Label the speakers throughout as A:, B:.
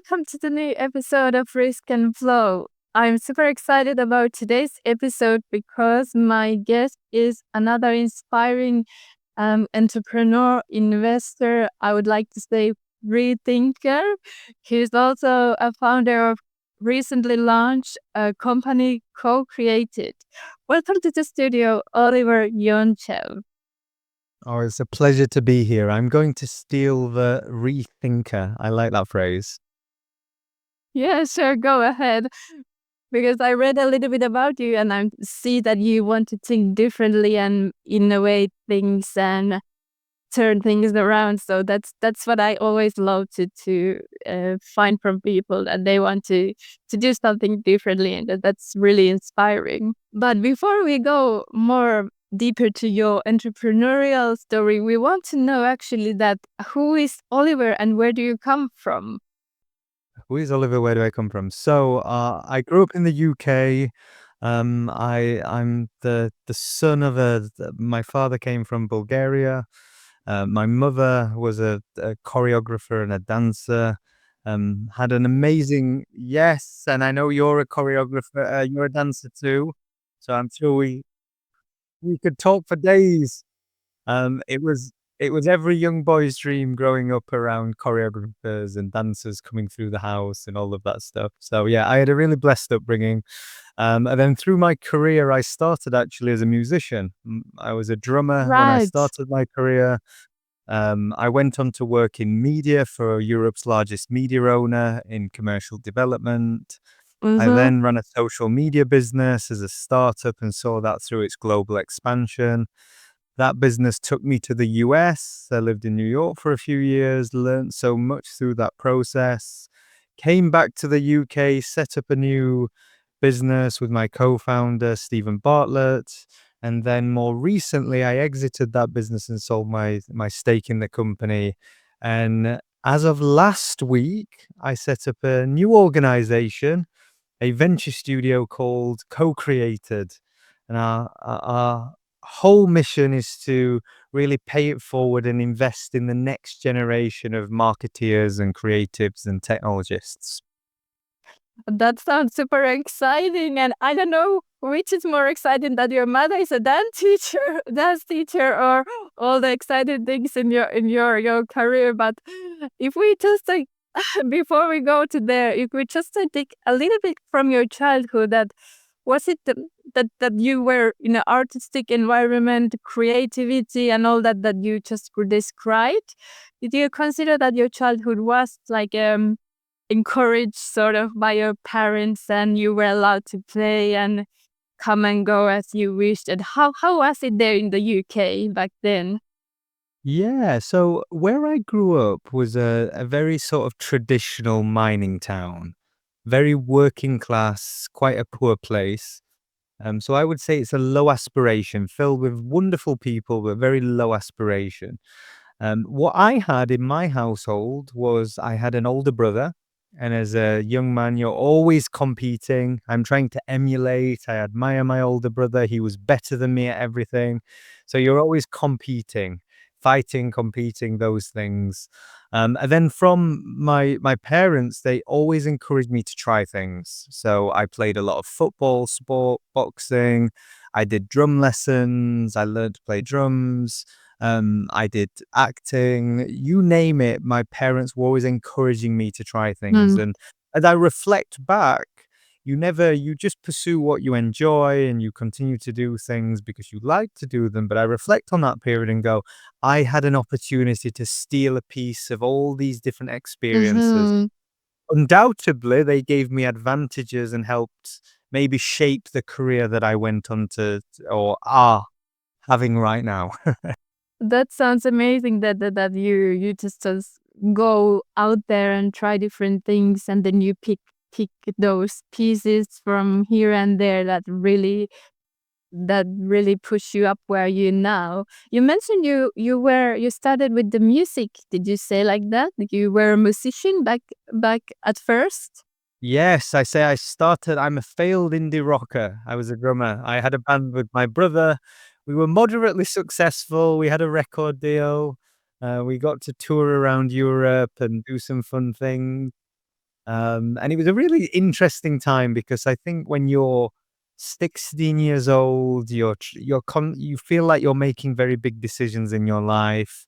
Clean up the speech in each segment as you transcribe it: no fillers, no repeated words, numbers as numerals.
A: welcome to the new episode of RisknFlow. I'm super excited about today's episode because my guest is another inspiring entrepreneur, investor, I would like to say free thinker. He's also a founder of recently launched a company Co-Created. Welcome to the studio, Oliver Yonchev.
B: Oh, it's a pleasure to be here. I'm going to steal the rethinker. I like that phrase.
A: Yeah, sure, go ahead. Because I read a little bit about you and I see that you want to think differently and innovate things and turn things around. So that's what I always love to find from people, that they want to do something differently, and that's really inspiring. But before we go more deeper to your entrepreneurial story, we want to know actually that who is Oliver and where do you come from?
B: Who is Oliver? Where do I come from? So, I grew up in the UK. I'm the son of my father came from Bulgaria. My mother was a choreographer and a dancer. Had an amazing, yes, and I know you're a choreographer. You're a dancer too. So I'm sure we could talk for days. It was every young boy's dream growing up around choreographers and dancers coming through the house and all of that stuff. So yeah, I had a really blessed upbringing. And then through my career, I started actually as a musician. I was a drummer when I
A: Right.
B: started my career. I went on to work in media for Europe's largest media owner in commercial development. I
A: Mm-hmm.
B: then ran a social media business as a startup and saw that through its global expansion. That business took me to the US. I lived in New York for a few years, learned so much through that process. Came back to the UK, set up a new business with my co-founder Steven Bartlett, and then more recently I exited that business and sold my stake in the company. And as of last week, I set up a new organization, a venture studio called Co-Creatd. And our whole mission is to really pay it forward and invest in the next generation of marketeers and creatives and technologists.
A: That sounds super exciting, and I don't know which is more exciting, that your mother is a dance teacher, or all the exciting things in your career. But if we just like before we go to there, if we just take a little bit from your childhood, that was it that you were in an artistic environment, creativity, and all that you just described? Did you consider that your childhood was like encouraged sort of by your parents and you were allowed to play and come and go as you wished? And how was it there in the UK back then?
B: Yeah, so where I grew up was a very sort of traditional mining town, very working class, quite a poor place. So I would say it's a low aspiration, filled with wonderful people, but very low aspiration. What I had in my household was I had an older brother, and as a young man, you're always competing. I'm trying to emulate. I admire my older brother. He was better than me at everything. So you're always competing, fighting, competing, those things. And then from my parents, they always encouraged me to try things. So I played a lot of football, sport, boxing. I did drum lessons. I learned to play drums. I did acting, you name it. My parents were always encouraging me to try things.
A: Mm.
B: And as I reflect back, you just pursue what you enjoy and you continue to do things because you like to do them. But I reflect on that period and go, I had an opportunity to steal a piece of all these different experiences.
A: Mm-hmm.
B: Undoubtedly, they gave me advantages and helped maybe shape the career that I went on to or are having right now.
A: That sounds amazing that you just go out there and try different things, and then you pick those pieces from here and there that really push you up where you now. You mentioned you started with the music. Did you say like that? Like you were a musician back at first?
B: Yes, I say I'm a failed indie rocker. I was a drummer. I had a band with my brother. We were moderately successful. We had a record deal. We got to tour around Europe and do some fun things. And it was a really interesting time because I think when you're 16 years old, you feel like you're making very big decisions in your life.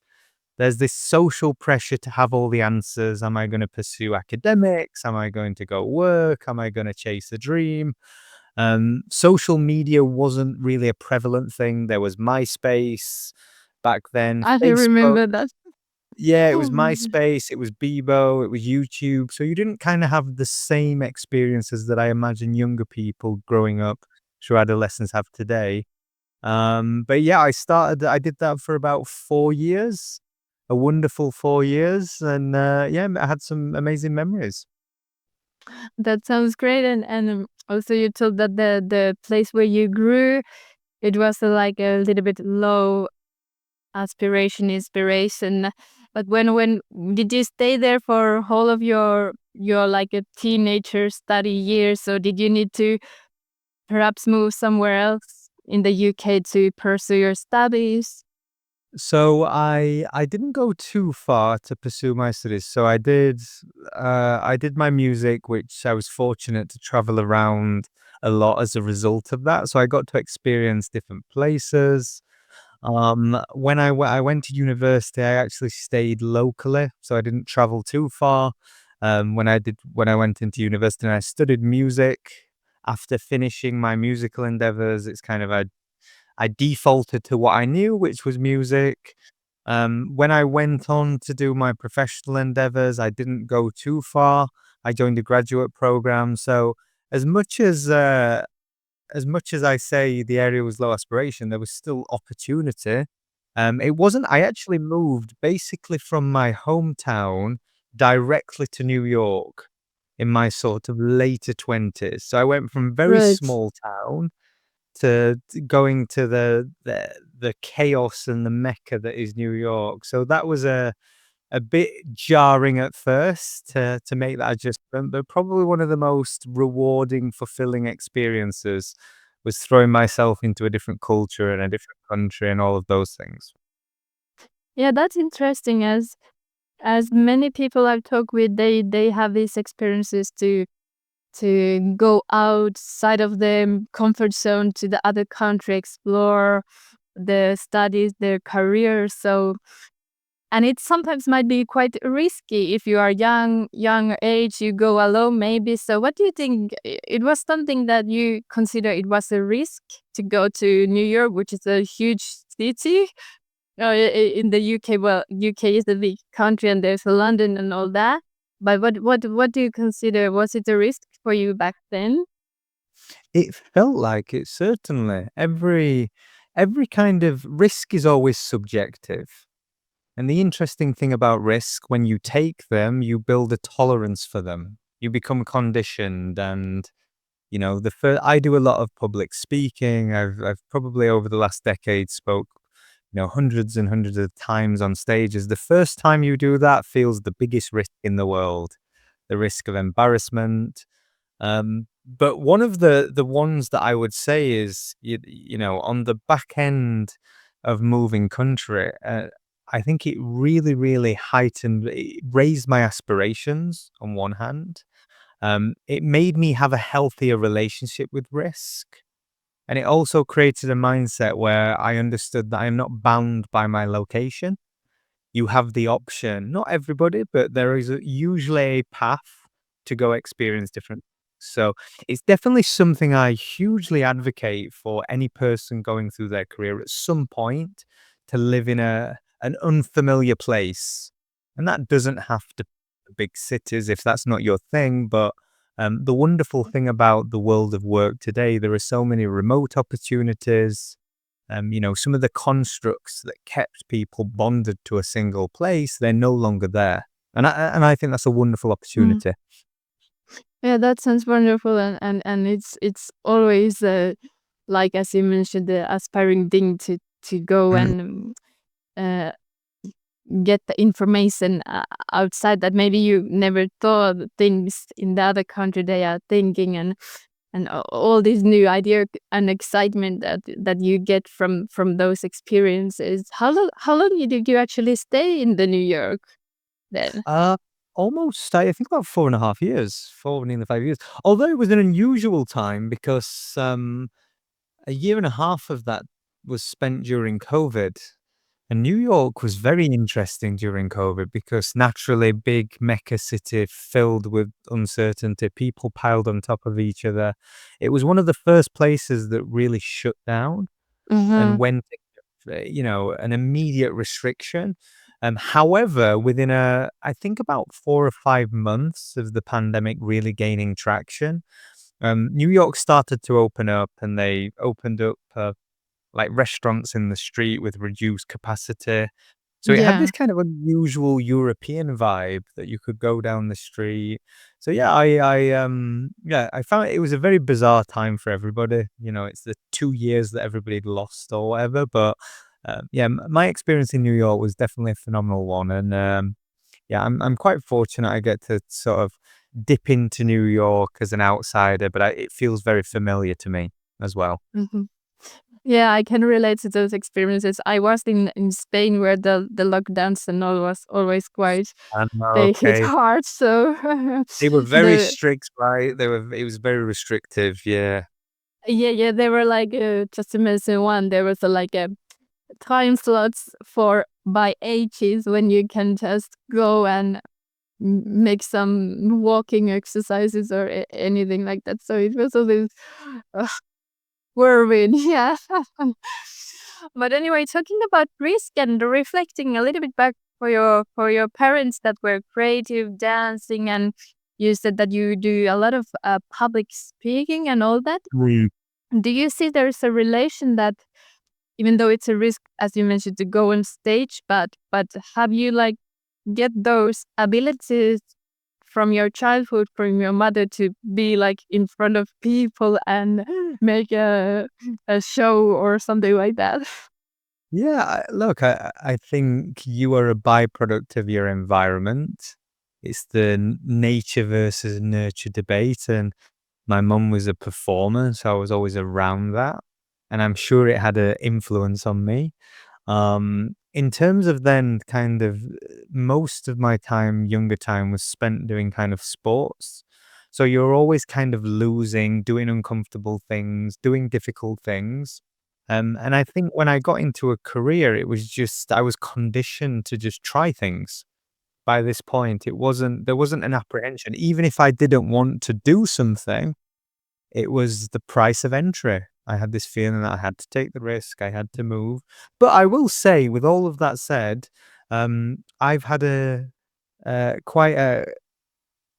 B: There's this social pressure to have all the answers. Am I going to pursue academics? Am I going to go work? Am I going to chase a dream? Social media wasn't really a prevalent thing. There was MySpace back then,
A: I
B: Facebook.
A: remember that.
B: Yeah, it was MySpace, it was Bebo, it was YouTube. So you didn't kind of have the same experiences that I imagine younger people growing up through adolescence have today. But yeah, I did that for about 4 years, a wonderful 4 years. And yeah, I had some amazing memories.
A: That sounds great. And also you told that the place where you grew, it was like a little bit low aspiration, inspiration. But when did you stay there for whole of your like a teenager study years, or did you need to perhaps move somewhere else in the UK to pursue your studies?
B: So I didn't go too far to pursue my studies. So I did my music, which I was fortunate to travel around a lot as a result of that. So I got to experience different places. When I went to university, I actually stayed locally, so I didn't travel too far. When I went into university and I studied music, after finishing my musical endeavors, it's kind of I defaulted to what I knew, which was music. When I went on to do my professional endeavors, I didn't go too far. I joined a graduate program. So as much as uh, as much as I say the area was low aspiration, there was still opportunity. It wasn't. I actually moved basically from my hometown directly to New York in my sort of later 20s. So I went from very
A: Right.
B: small town to going to the chaos and the mecca that is New York. So that was a bit jarring at first to make that adjustment, but probably one of the most rewarding, fulfilling experiences was throwing myself into a different culture and a different country and all of those things.
A: Yeah, that's interesting. As many people I've talked with, they have these experiences to go outside of the comfort zone to the other country, explore the studies, their career. So, and it sometimes might be quite risky if you are young age, you go alone maybe. So what do you think? It was something that you consider it was a risk to go to New York, which is a huge city? In the UK, well, UK is a big country and there's London and all that. But what do you consider? Was it a risk for you back then?
B: It felt like it, certainly. Every kind of risk is always subjective. And the interesting thing about risk, when you take them, you build a tolerance for them. You become conditioned and I do a lot of public speaking. I've probably over the last decade spoke, hundreds and hundreds of times on stages. The first time you do that feels the biggest risk in the world, the risk of embarrassment. But one of the ones that I would say is, on the back end of moving country, I think it really, really it raised my aspirations on one hand. It made me have a healthier relationship with risk. And it also created a mindset where I understood that I'm not bound by my location. You have the option, not everybody, but there is usually a path to go experience different. So it's definitely something I hugely advocate for any person going through their career at some point to live in an unfamiliar place. And that doesn't have to be big cities if that's not your thing. But the wonderful thing about the world of work today, there are so many remote opportunities. Some of the constructs that kept people bonded to a single place, they're no longer there. And I think that's a wonderful
A: Mm.
B: opportunity.
A: Yeah, that sounds wonderful, and it's always like as you mentioned, the aspiring thing to go
B: Mhm.
A: and uh, get the information outside that maybe you never thought things in the other country they are thinking, and all these new idea and excitement that you get from those experiences. How long did you actually stay in the New York then?
B: I think about 4.5 years, 4, nearly 5 years. Although it was an unusual time because, a year and a half of that was spent during COVID. And New York was very interesting during COVID because naturally big mecca city filled with uncertainty, people piled on top of each other. It was one of the first places that really shut down and
A: Mhm.
B: went, an immediate restriction. However, within I think about 4 or 5 months of the pandemic really gaining traction, New York started to open up and they opened up like restaurants in the street with reduced capacity. So it had
A: Yeah.
B: this kind of unusual European vibe that you could go down the street. So yeah, I found it was a very bizarre time for everybody. It's the 2 years that everybody lost or whatever. But yeah, my experience in New York was definitely a phenomenal one, and yeah, I'm quite fortunate. I get to sort of dip into New York as an outsider, but it feels very familiar to me as well.
A: Mhm. Yeah, I can relate to those experiences. I was in Spain where the lockdowns and all was always quite they hit
B: Okay.
A: hard, so
B: They were very
A: the
B: strict, right? It was very restrictive, yeah.
A: yeah, yeah, they were like, just to mention one, there was like a time slots for by ages when you can just go and make some walking exercises or anything like that. So it was always whirlwind, yeah. But anyway, talking about risk and reflecting a little bit back for your parents that were creative, dancing, and you said that you do a lot of public speaking and all that.
B: Mm.
A: Do you see there's a relation that even though it's a risk, as you mentioned, to go on stage, but have you like get those abilities from your childhood, from your mother to be like in front of people and make a show or something like that?
B: Yeah, look, I think you are a byproduct of your environment. It's the nature versus nurture debate, and my mum was a performer, so I was always around that, and I'm sure it had an influence on me. In terms of then kind of most of my time, younger time was spent doing kind of sports. So you're always kind of losing, doing uncomfortable things, doing difficult things. And I think when I got into a career, it was just, I was conditioned to just try things. By this point, there wasn't an apprehension. Even if I didn't want to do something, it was the price of entry. I had this feeling that I had to take the risk, I had to move. But I will say, with all of that said, I've had quite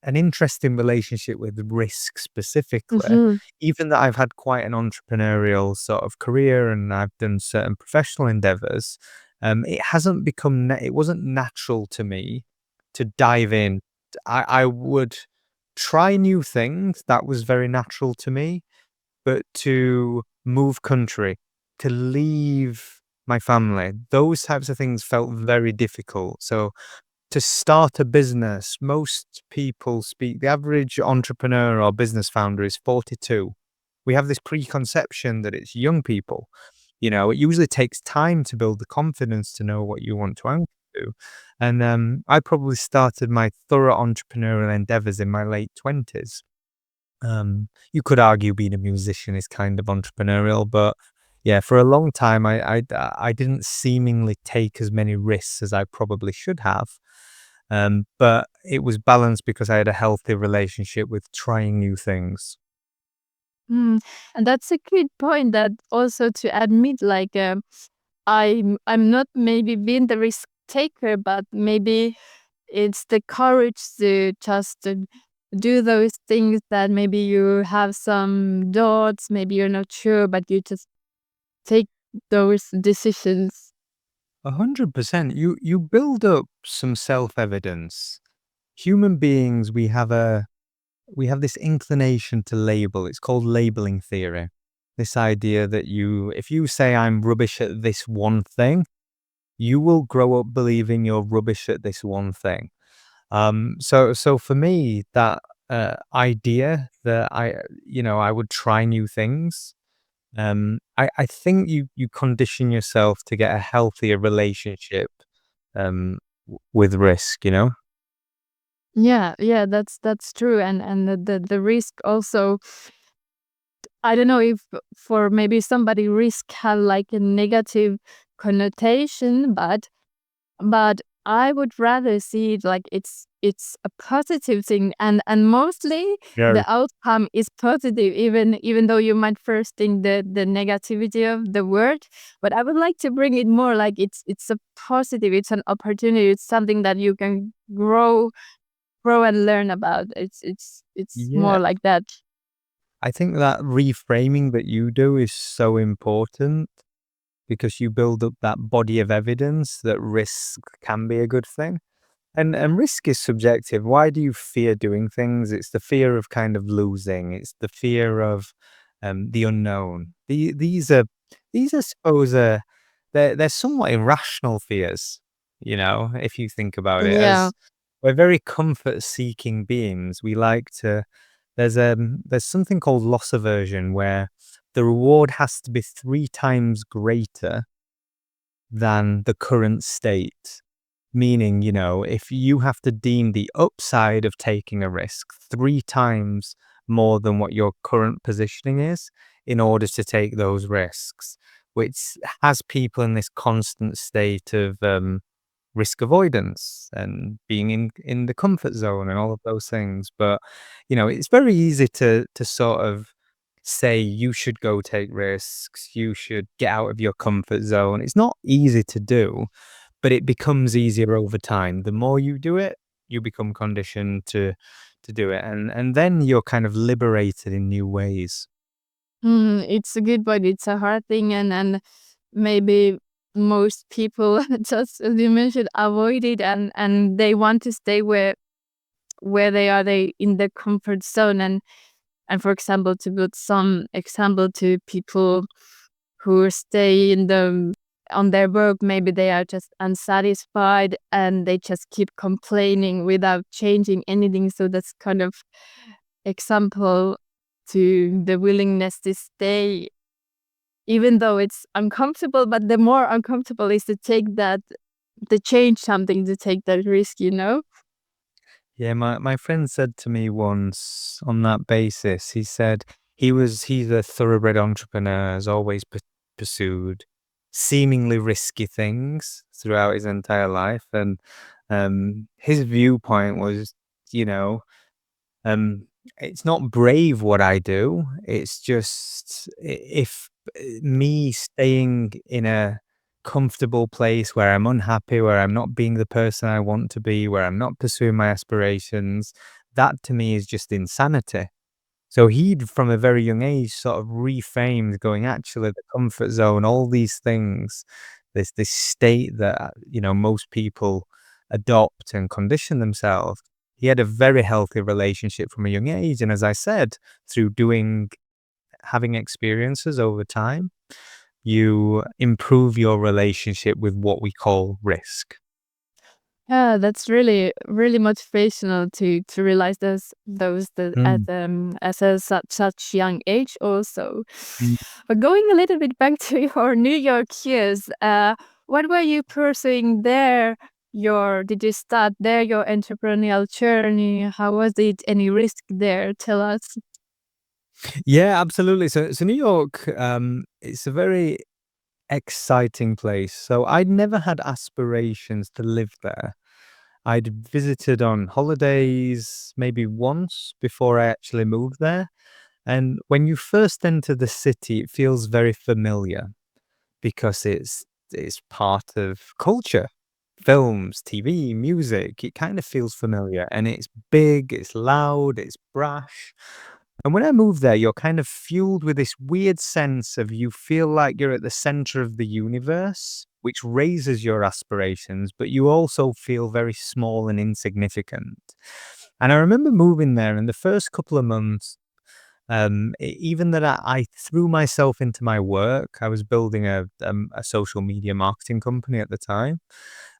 B: an interesting relationship with risk specifically.
A: Mhm.
B: Even that I've had quite an entrepreneurial sort of career and I've done certain professional endeavors, it hasn't become, it wasn't natural to me to dive in. I would try new things. That was very natural to me, but to move country, to leave my family, those types of things felt very difficult. So to start a business, most people speak, the average entrepreneur or business founder is 42. We have this preconception that it's young people. It usually takes time to build the confidence to know what you want to do. And I probably started my thorough entrepreneurial endeavors in my late 20s. You could argue being a musician is kind of entrepreneurial, but yeah, for a long time, I didn't seemingly take as many risks as I probably should have. But it was balanced because I had a healthy relationship with trying new things.
A: Mm. And that's a good point that also to admit like I'm not maybe being the risk taker, but maybe it's the courage to just do those things that maybe you have some doubts, maybe you're not sure, but you just take those decisions.
B: 100%. You build up some self-evidence. Human beings, we have this inclination to label. It's called labeling theory. This idea that if you say I'm rubbish at this one thing, you will grow up believing you're rubbish at this one thing. So for me, that idea that I would try new things. I think you condition yourself to get a healthier relationship with risk.
A: Yeah, yeah, that's true. And the risk also, I don't know if for maybe somebody risk have like a negative connotation, but I would rather see it like it's a positive thing, and mostly
B: Yeah.
A: the outcome is positive, even though you might first think the negativity of the word. But I would like to bring it more like it's a positive, it's an opportunity, it's something that you can grow and learn about. It's
B: Yeah.
A: more like that.
B: I think that reframing that you do is so important because you build up that body of evidence that risk can be a good thing. And risk is subjective. Why do you fear doing things? It's the fear of kind of losing. It's the fear of the unknown. These, I suppose, they're somewhat irrational fears. You know, if you think about it,
A: Yeah.
B: as we're very comfort-seeking beings, we like to. There's something called loss aversion, where the reward has to be 3 times greater than the current state. Meaning, you know, if you have to deem the upside of taking a risk 3 times more than what your current positioning is in order to take those risks, which has people in this constant state of risk avoidance and being in the comfort zone and all of those things. But you know, it's very easy to sort of say you should go take risks, you should get out of your comfort zone. It's not easy to do, but it becomes easier over time. The more you do it, you become conditioned to do it, and then you're kind of liberated in new ways.
A: It's a good point. It's a hard thing, and maybe most people just as you mentioned avoid it, and they want to stay where they are, they in the comfort zone. And for example, to put some example to people who stay in the on their work, maybe they are just unsatisfied and they just keep complaining without changing anything. So that's kind of example to the willingness to stay even though it's uncomfortable, but the more uncomfortable is to take that, to change something, to take that risk, you know?
B: Yeah, my friend said to me once on that basis, he said he's a thoroughbred entrepreneur, has always pursued seemingly risky things throughout his entire life. And his viewpoint was, you know, Um, it's not brave what I do. It's just if me staying in a comfortable place where I'm unhappy, where I'm not being the person I want to be, where I'm not pursuing my aspirations, that to me is just insanity. So he'd, from a very young age, sort of reframed going, actually, the comfort zone, all these things, this state that, you know, most people adopt and condition themselves. He had a very healthy relationship from a young age. And as I said, through having experiences over time, you improve your relationship with what we call risk.
A: Yeah, that's really, really motivational to realize those that at
B: Mm,
A: as a such young age also.
B: mm.
A: But going a little bit back to your New York years, what were you pursuing there? Your Did you start there your entrepreneurial journey? How was it? Any risk there? Tell us.
B: Yeah, absolutely. So New York, it's a very exciting place. So I'd never had aspirations to live there. I'd visited on holidays maybe once before I actually moved there. And when you first enter the city, it feels very familiar because it's part of culture. Films, TV, music, it kind of feels familiar and it's big, it's loud, it's brash. And when I moved there, you're kind of fueled with this weird sense of you feel like you're at the center of the universe, which raises your aspirations, but you also feel very small and insignificant. And I remember moving there in the first couple of months, even that I threw myself into my work. I was building a social media marketing company at the time.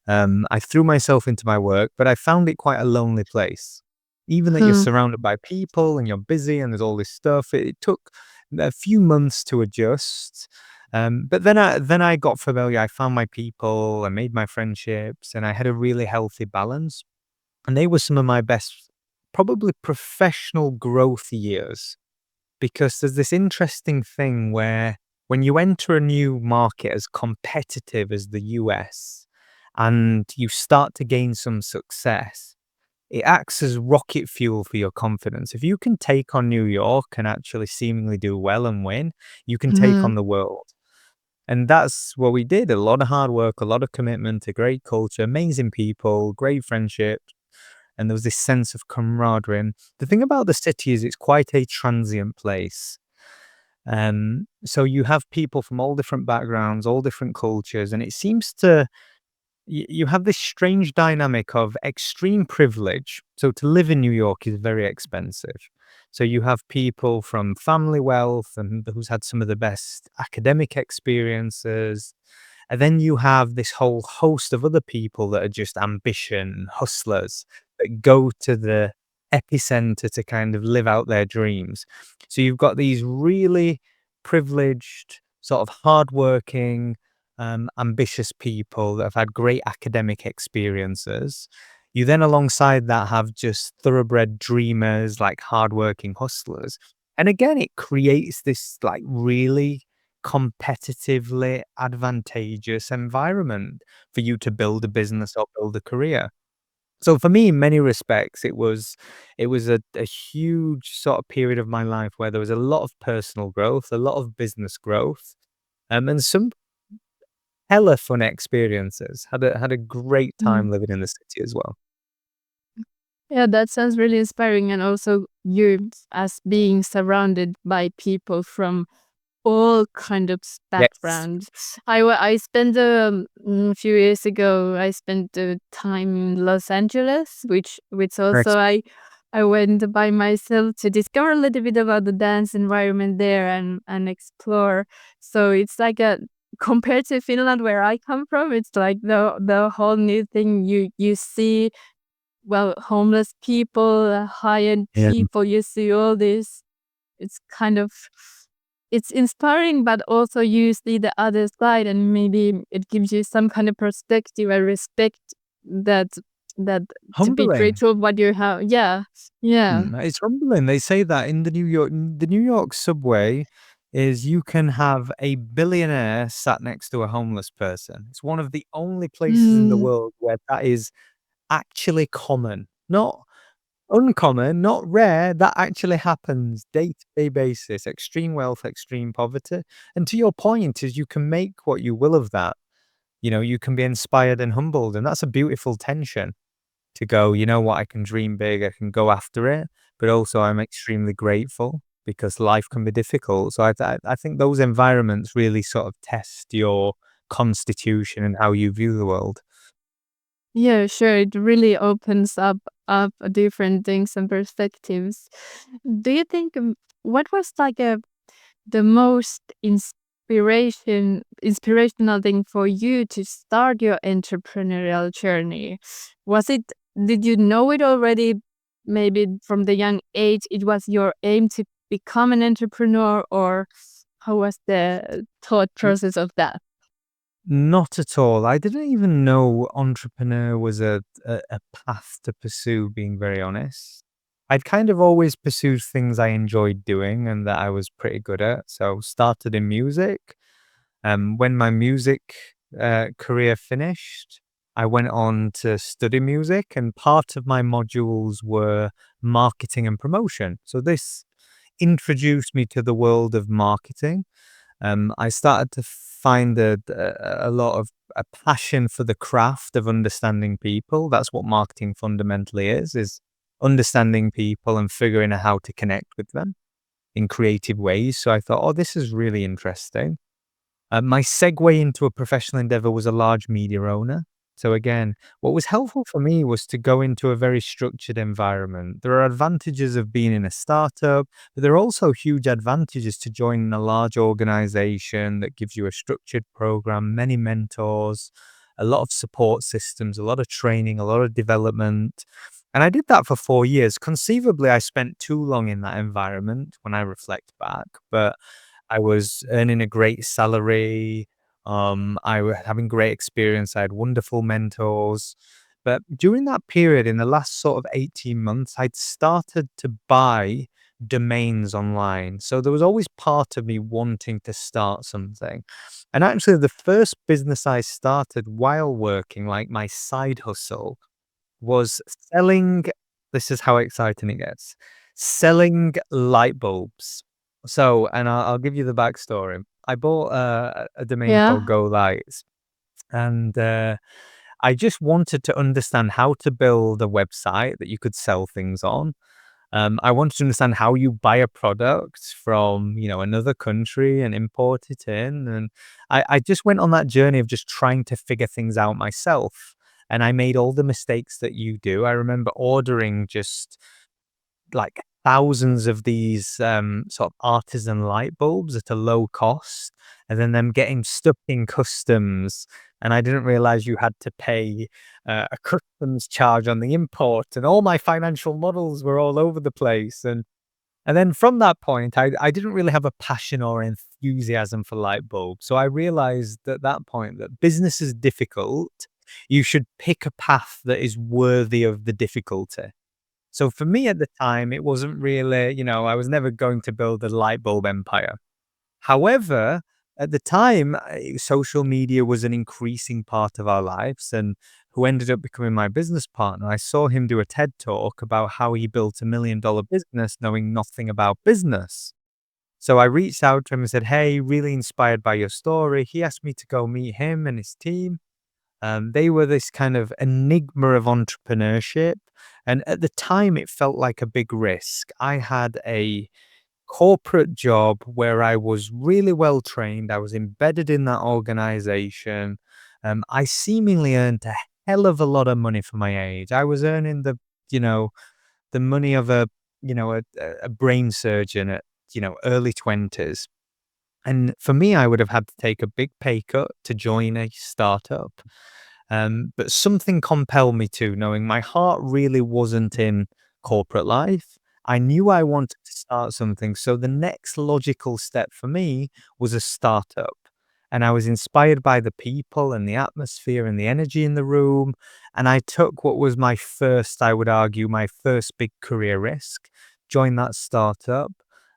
B: I threw myself into my work, but I found it quite a lonely place. Even that you're
A: Hmm.
B: surrounded by people and you're busy and there's all this stuff, it took a few months to adjust. But then I got familiar. I found my people, I made my friendships, and I had a really healthy balance. And they were some of my best, probably professional growth years, because there's this interesting thing where when you enter a new market as competitive as the US and you start to gain some success, it acts as rocket fuel for your confidence. If you can take on New York and actually seemingly do well and win, you can take
A: Mhm.
B: on the world. And that's what we did. A lot of hard work, a lot of commitment, a great culture, amazing people, great friendship. And there was this sense of camaraderie. And the thing about the city is it's quite a transient place. So you have people from all different backgrounds, all different cultures, and it seems to you have this strange dynamic of extreme privilege. So to live in New York is very expensive. So you have people from family wealth and who's had some of the best academic experiences. And then you have this whole host of other people that are just ambition hustlers that go to the epicenter to kind of live out their dreams. So you've got these really privileged, sort of hardworking, ambitious people that have had great academic experiences. You then, alongside that, have just thoroughbred dreamers, like hardworking hustlers. And again, it creates this like really competitively advantageous environment for you to build a business or build a career. So for me, in many respects, it was a huge sort of period of my life where there was a lot of personal growth, a lot of business growth, and some hella fun experiences. Had a great
A: Mm.
B: time living in the city as well.
A: Yeah, that sounds really inspiring. And also, you as being surrounded by people from all kind of
B: Yes.
A: backgrounds. I spent a few years ago. I spent time in Los Angeles, which also
B: Nice.
A: I went by myself to discover a little bit about the dance environment there and explore. So it's like a compared to Finland where I come from, it's like the whole new thing. You see, well, homeless people, high-end
B: Yeah.
A: people. You see all this. It's kind of it's inspiring, but also you see the other side, and maybe it gives you some kind of perspective and respect that that to be
B: Humbling.
A: grateful what you have. Yeah, yeah.
B: It's humbling. They say that in the New York subway is you can have a billionaire sat next to a homeless person. It's one of the only places in the
A: Mm,
B: world where that is actually common. Not uncommon, not rare, that actually happens day-to-day basis, extreme wealth, extreme poverty. And to your point is you can make what you will of that. You can be inspired and humbled, and that's a beautiful tension to go, you know what, I can dream big, I can go after it, but also I'm extremely grateful because life can be difficult. So I think those environments really sort of test your constitution and how you view the world.
A: yeah, sure. It really opens up different things and perspectives. Do you think what was like the most inspirational thing for you to start your entrepreneurial journey? Was it did you know it already, maybe from the young age it was your aim to become an entrepreneur, or how was the thought process of that?
B: Not at all. I didn't even know entrepreneur was a path to pursue, being very honest. I'd kind of always pursued things I enjoyed doing and that I was pretty good at. So started in music. When my music career finished, I went on to study music, and part of my modules were marketing and promotion. So this introduced me to the world of marketing. I started to find a lot of a passion for the craft of understanding people. That's what marketing fundamentally is understanding people and figuring out how to connect with them in creative ways. So I thought, oh, this is really interesting. My segue into a professional endeavor was a large media owner. So again, what was helpful for me was to go into a very structured environment. There are advantages of being in a startup, but there are also huge advantages to joining a large organization that gives you a structured program, many mentors, a lot of support systems, a lot of training, a lot of development. And I did that for 4 years. Conceivably, I spent too long in that environment when I reflect back, but I was earning a great salary. I was having great experience. I had wonderful mentors, But during that period, in the last sort of 18 months, I'd started to buy domains online. So there was always part of me wanting to start something. And actually, the first business I started while working, like my side hustle, was selling. This is how exciting it gets, selling light bulbs. So, and I'll give you the backstory. I bought a domain
A: Yeah.
B: called Go Lights, and I just wanted to understand how to build a website that you could sell things on. I wanted to understand how you buy a product from, another country and import it in. And I just went on that journey of just trying to figure things out myself. And I made all the mistakes that you do. I remember ordering just like thousands of these sort of artisan light bulbs at a low cost, and then them getting stuck in customs. And I didn't realize you had to pay a customs charge on the import, and all my financial models were all over the place. And then from that point, I didn't really have a passion or enthusiasm for light bulbs. So I realized at that point that business is difficult. You should pick a path that is worthy of the difficulty. So for me at the time, it wasn't really, I was never going to build a light bulb empire. However, at the time, social media was an increasing part of our lives. And who ended up becoming my business partner, I saw him do a TED talk about how he built $1 million business knowing nothing about business. So I reached out to him and said, "Hey, really inspired by your story." He asked me to go meet him and his team. They were this kind of enigma of entrepreneurship. And at the time, it felt like a big risk. I had a corporate job where I was really well trained. I was embedded in that organization. I seemingly earned a hell of a lot of money for my age. I was earning you know, the money of a brain surgeon at, early 20s. And for me, I would have had to take a big pay cut to join a startup. But something compelled me to, knowing my heart really wasn't in corporate life. I knew I wanted to start something. So the next logical step for me was a startup. And I was inspired by the people and the atmosphere and the energy in the room. And I took what was my first, I would argue, my first big career risk, joined that startup.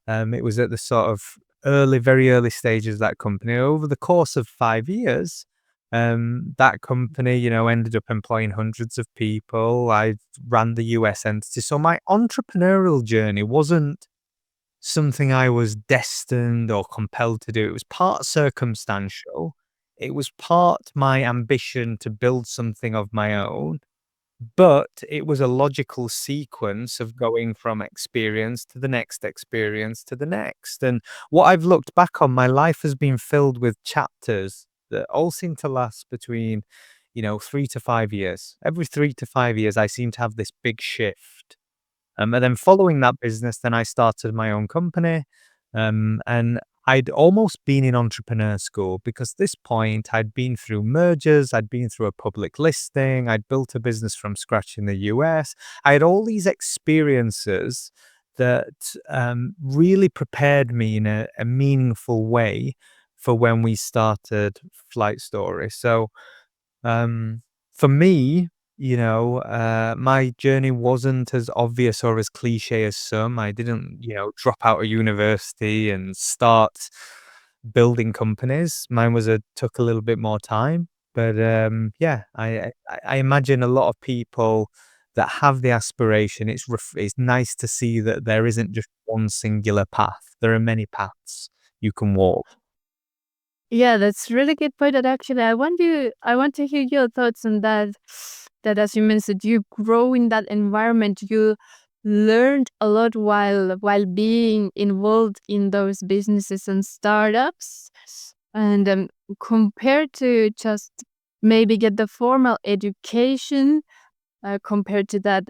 B: It was at the sort of very early stages of that company. Over the course of 5 years, that company, ended up employing hundreds of people. I ran the US entity. So my entrepreneurial journey wasn't something I was destined or compelled to do. It was part circumstantial. It was part my ambition to build something of my own. But it was a logical sequence of going from experience to the next experience to the next. And what I've looked back on, my life has been filled with chapters that all seem to last between, 3 to 5 years. Every 3 to 5 years, I seem to have this big shift. And then following that business, then I started my own company. And I'd almost been in entrepreneur school because at this point I'd been through mergers, I'd been through a public listing, I'd built a business from scratch in the US. I had all these experiences that really prepared me in a meaningful way for when we started Flight Story. So um, for me, my journey wasn't as obvious or as cliche as some. I didn't, drop out of university and start building companies. Mine took a little bit more time, but yeah, I imagine a lot of people that have the aspiration. It's nice to see that there isn't just one singular path. There are many paths you can walk.
A: Yeah, that's really good point. And actually, I want to hear your thoughts on that. That, as you mentioned, you grow in that environment. You learned a lot while being involved in those businesses and startups, and compared to just maybe get the formal education, compared to that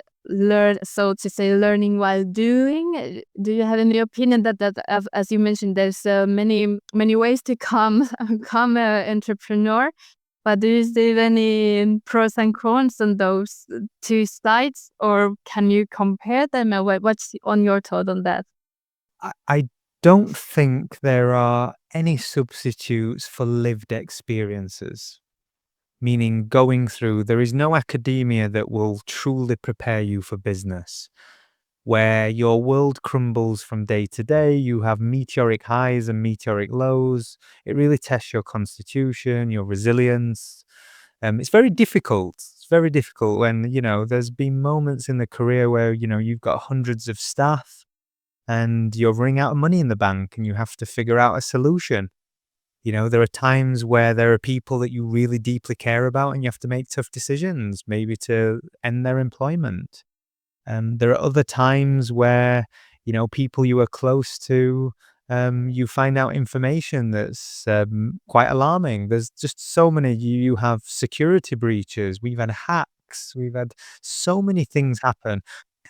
A: so to say learning while doing. Do you have any opinion that as you mentioned, there's many ways to come become an entrepreneur, but do you see any pros and cons on those two sides, or can you compare them? What's on your thought on that?
B: I don't think there are any substitutes for lived experiences. meaning going through, there is no academia that will truly prepare you for business, where your world crumbles from day to day. You have meteoric highs and meteoric lows. It really tests your constitution, your resilience. It's very difficult. It's very difficult when, there's been moments in the career where, you've got hundreds of staff and you're running out of money in the bank and you have to figure out a solution. There are times where there are people that you really deeply care about and you have to make tough decisions, maybe to end their employment. There are other times where, people you are close to, you find out information that's quite alarming. There's just so many. You have security breaches. We've had hacks. We've had so many things happen.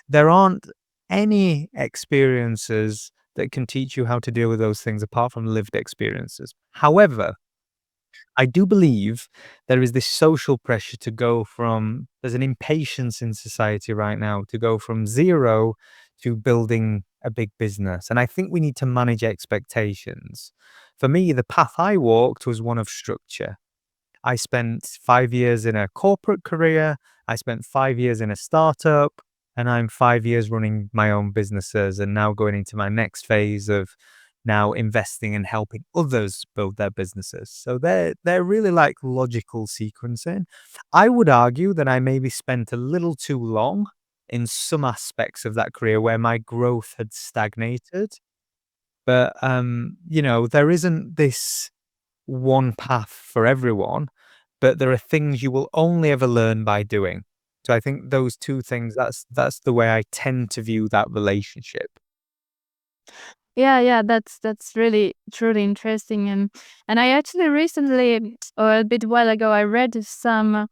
B: There aren't any experiences that can teach you how to deal with those things apart from lived experiences. However, I do believe there is this social pressure to go from, there's an impatience in society right now to go from zero to building a big business. And I think we need to manage expectations. For me, the path I walked was one of structure. I spent 5 years in a corporate career. I spent 5 years in a startup, and I'm 5 years running my own businesses and now going into my next phase of now investing and helping others build their businesses. So they're really like logical sequencing. I would argue that I maybe spent a little too long in some aspects of that career where my growth had stagnated. But there isn't this one path for everyone, but there are things you will only ever learn by doing. So I think those two things, that's the way I tend to view that relationship.
A: Yeah, yeah, that's really truly interesting. And I actually recently, or a bit while ago, I read some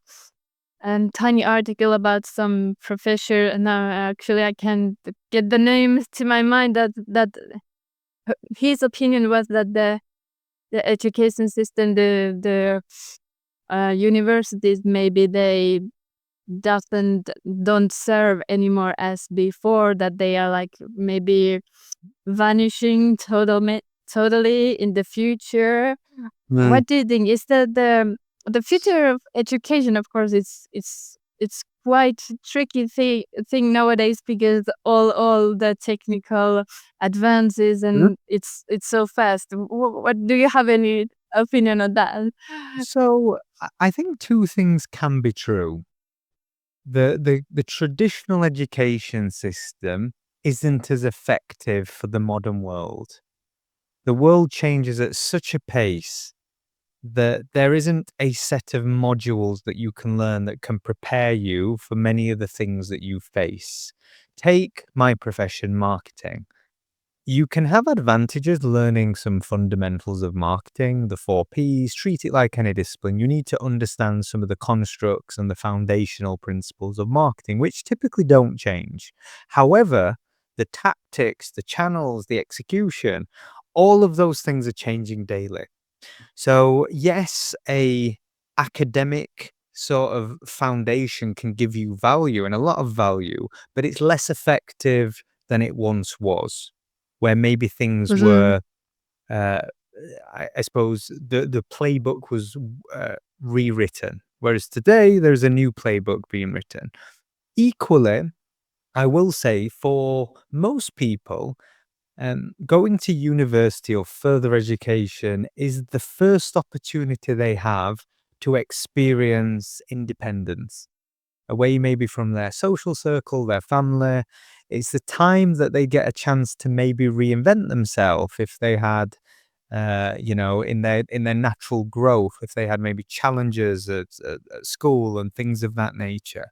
A: tiny article about some professor, and now actually I can't get the name to my mind. His opinion was that the education system, the universities, maybe they doesn't don't serve anymore as before, that they are like maybe vanishing totally in the future.
B: Mm.
A: What do you think is the future of education? Of course, it's quite tricky thing nowadays because all the technical advances,
B: Mhm.
A: and it's so fast. What do you have any opinion on that?
B: So I think two things can be true. The traditional education system isn't as effective for the modern world. The world changes at such a pace that there isn't a set of modules that you can learn that can prepare you for many of the things that you face. Take my profession, marketing. You can have advantages learning some fundamentals of marketing, the 4Ps, treat it like any discipline. You need to understand some of the constructs and the foundational principles of marketing, which typically don't change. However, the tactics, the channels, the execution, all of those things are changing daily. So, yes, a academic sort of foundation can give you value and a lot of value, but it's less effective than it once was, where maybe things
A: Mhm.
B: were, uh, I suppose the playbook was rewritten, whereas today there's a new playbook being written. Equally, I will say for most people, going to university or further education is the first opportunity they have to experience independence, away maybe from their social circle, their family. It's the time that they get a chance to maybe reinvent themselves if they had, in their natural growth, if they had maybe challenges at school and things of that nature.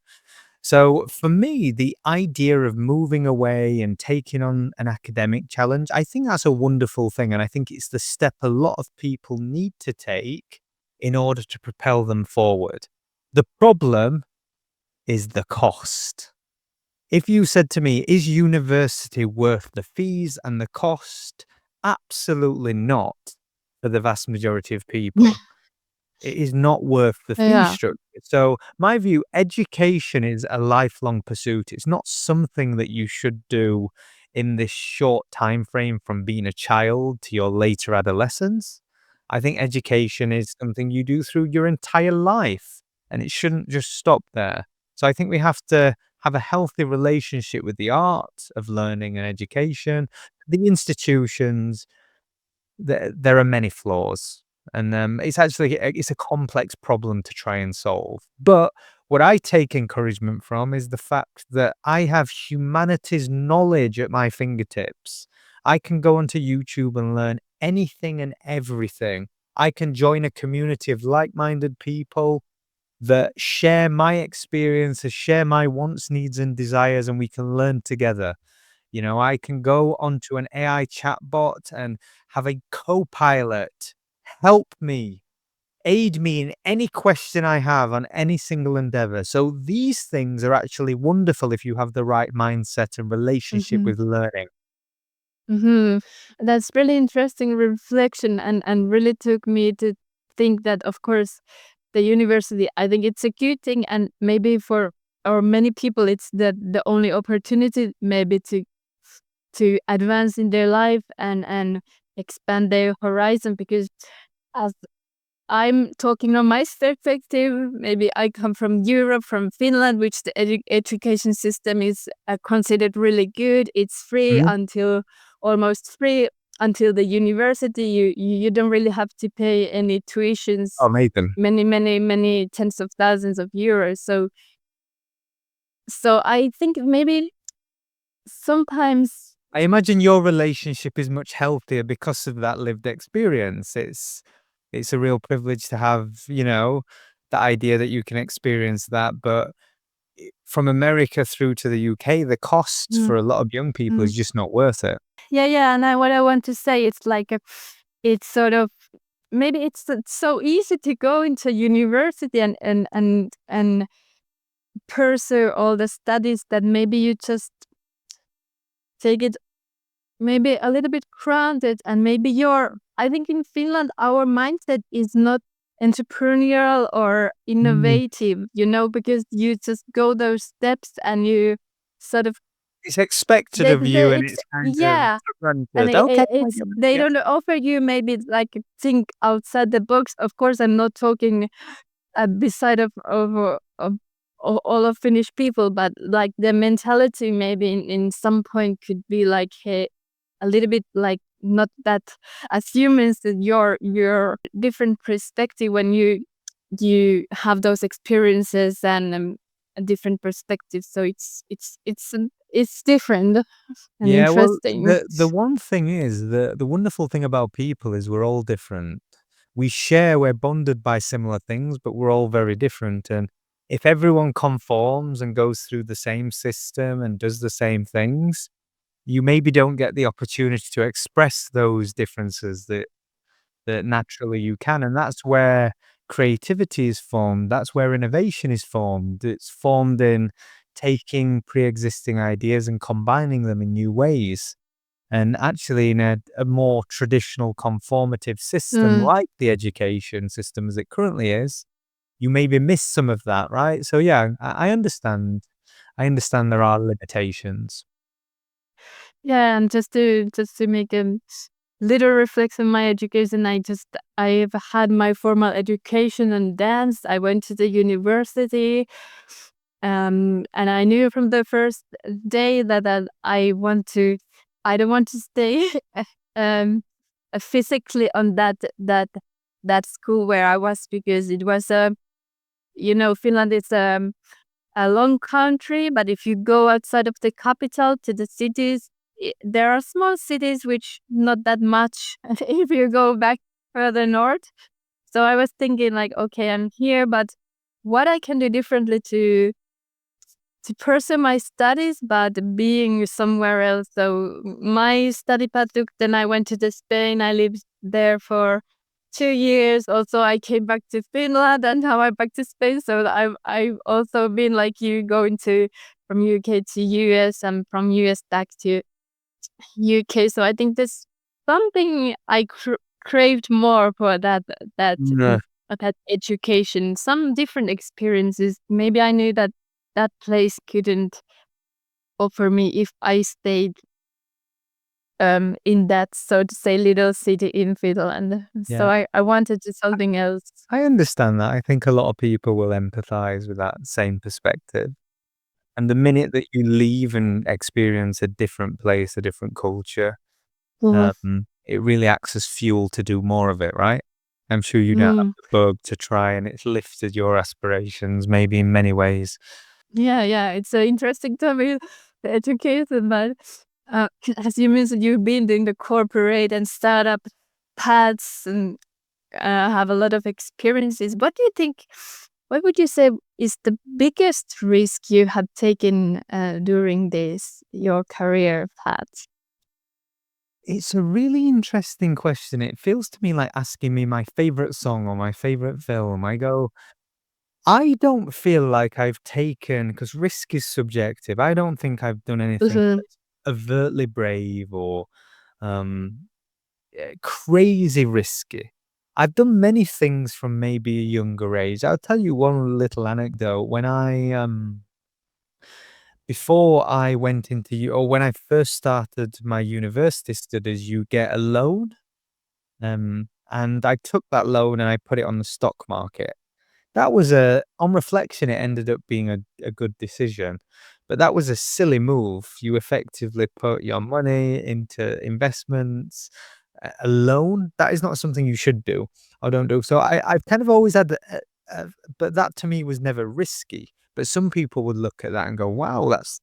B: So for me, the idea of moving away and taking on an academic challenge, I think that's a wonderful thing. And I think it's the step a lot of people need to take in order to propel them forward. The problem is the cost. If you said to me, is university worth the fees and the cost? Absolutely not for the vast majority of people. It is not worth the fee
A: Yeah.
B: structure. So my view, education is a lifelong pursuit. It's not something that you should do in this short time frame from being a child to your later adolescence. I think education is something you do through your entire life. and it shouldn't just stop there. So I think we have to have a healthy relationship with the art of learning and education. The institutions, there are many flaws, and it's a complex problem to try and solve. But what I take encouragement from is the fact that I have humanities knowledge at my fingertips. I can go onto YouTube and learn anything and everything. I can join a community of like-minded people that share my experiences, share my wants, needs, and desires, and we can learn together. I can go onto an AI chatbot and have a co-pilot help me, aid me in any question I have on any single endeavor. So these things are actually wonderful if you have the right mindset and relationship
A: Mhm.
B: with learning.
A: Mhm. That's really interesting reflection, and really took me to think that, of course, the university, I think it's a good thing, and maybe for or many people it's the only opportunity maybe to advance in their life and expand their horizon, because as I'm talking on my perspective. Maybe I come from Europe, from Finland, which the education system is considered really good. It's free
B: Mhm.
A: until almost free until the university. You don't really have to pay any tuitions,
B: Amazing.
A: many tens of thousands of euros. So I think maybe sometimes.
B: I imagine your relationship is much healthier because of that lived experience. It's a real privilege to have, the idea that you can experience that. But from America through to the UK, the costs
A: Mm,
B: for a lot of young people
A: mm.
B: is just not worth it.
A: Yeah, and what I want to say, it's like it's sort of, maybe it's so easy to go into university and pursue all the studies that maybe you just take it maybe a little bit granted, and maybe I think in Finland our mindset is not entrepreneurial or
B: Mm.
A: innovative, because you just go those steps and you sort of
B: It's expected of you and
A: it's
B: it's kind of
A: yeah. And
B: granted. Okay, I
A: it's
B: get it.
A: they
B: Yeah.
A: don't offer you maybe like think outside the box. Of course, I'm not talking beside of all of Finnish people, but like the mentality maybe in some point could be like, hey, a little bit like not that as humans that your different perspective when you have those experiences and a different perspective. So it's different and
B: Yeah, well,
A: interesting.
B: the one thing is the wonderful thing about people is we're all different. We're bonded by similar things, but we're all very different. And if everyone conforms and goes through the same system and does the same things, you maybe don't get the opportunity to express those differences that naturally you can. And that's where creativity is formed. That's where innovation is formed. It's formed in taking pre-existing ideas and combining them in new ways. And actually, in a more traditional conformative system
A: Mm.
B: like the education system as it currently is, you maybe miss some of that, right? So yeah, I understand. I understand there are limitations.
A: Yeah, and just to make a little reflection on my education, I've had my formal education in dance. I went to the university, and I knew from the first day that I don't want to stay um physically on that school where I was, because it was Finland is a long country, but if you go outside of the capital to the cities, there are small cities which not that much if you go back further north. So I was thinking like, okay, I'm here, but what I can do differently to pursue my studies, but being somewhere else. So my study path took. Then I went to the Spain. I lived there for 2 years. Also, I came back to Finland, and now I'm back to Spain. So I've also been like you, going to from UK to US and from US back to UK. So I think there's something I craved more for that
B: No.
A: that education, some different experiences. Maybe I knew that that place couldn't offer me if I stayed in that, so to say, little city in Finland. So
B: Yeah.
A: I wanted to something else.
B: I understand that. I think a lot of people will empathize with that same perspective. And the minute that you leave and experience a different place, a different culture,
A: Mhm.
B: it really acts as fuel to do more of it, right? I'm sure you now have
A: Mm.
B: the bug to try, and it's lifted your aspirations, maybe in many ways.
A: Yeah, it's an interesting topic, the education, but as you mentioned, you've been doing the corporate and startup paths and have a lot of experiences. What do you think? What would you say is the biggest risk you have taken during this your career path?
B: It's a really interesting question. It feels to me like asking me my favorite song or my favorite film. I don't feel like I've taken, because risk is subjective. I don't think I've done anything
A: Mhm.
B: that's overtly brave or um, crazy risky. I've done many things from maybe a younger age. I'll tell you one little anecdote. Before I went into, or when I first started my university studies, you get a loan. And I took that loan and I put it on the stock market. That was on reflection, it ended up being a good decision, but that was a silly move. You effectively put your money into investments, a loan. That is not something you should do or don't do. So I've kind of always had, but that to me was never risky. But some people would look at that and go, "Wow, that's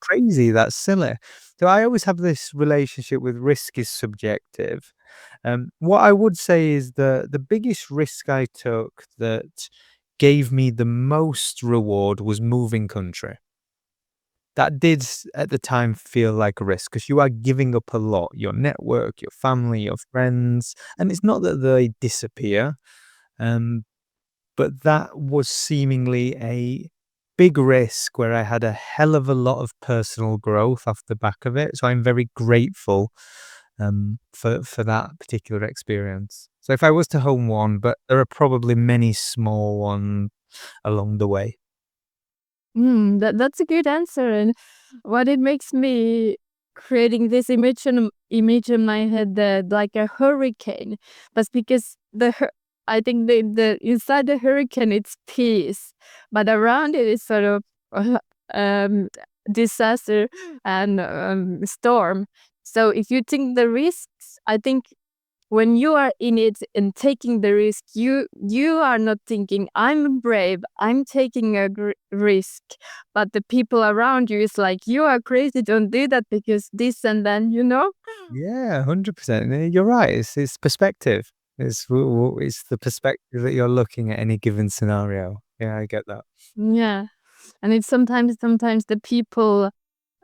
B: crazy. That's silly." So I always have this relationship with risk is subjective. What I would say is the biggest risk I took that gave me the most reward was moving country. That did at the time feel like a risk because you are giving up a lot, your network, your family, your friends, and it's not that they disappear. Um, but that was seemingly a big risk where I had a hell of a lot of personal growth off the back of it. So I'm very grateful for that particular experience. So if I was to hone one, but there are probably many small ones along the way.
A: That's a good answer, and what it makes me creating this image in my head that like a hurricane, but because I think the inside the hurricane it's peace, but around it is sort of um, disaster and storm. So if you think the risks, I think when you are in it and taking the risk, you are not thinking I'm brave, I'm taking a risk, but the people around you is like you are crazy, don't do that because this and then, you know.
B: Yeah, 100%. You're right. It's perspective. It's the perspective that you're looking at any given scenario. Yeah, I get that.
A: Yeah, and it's sometimes the people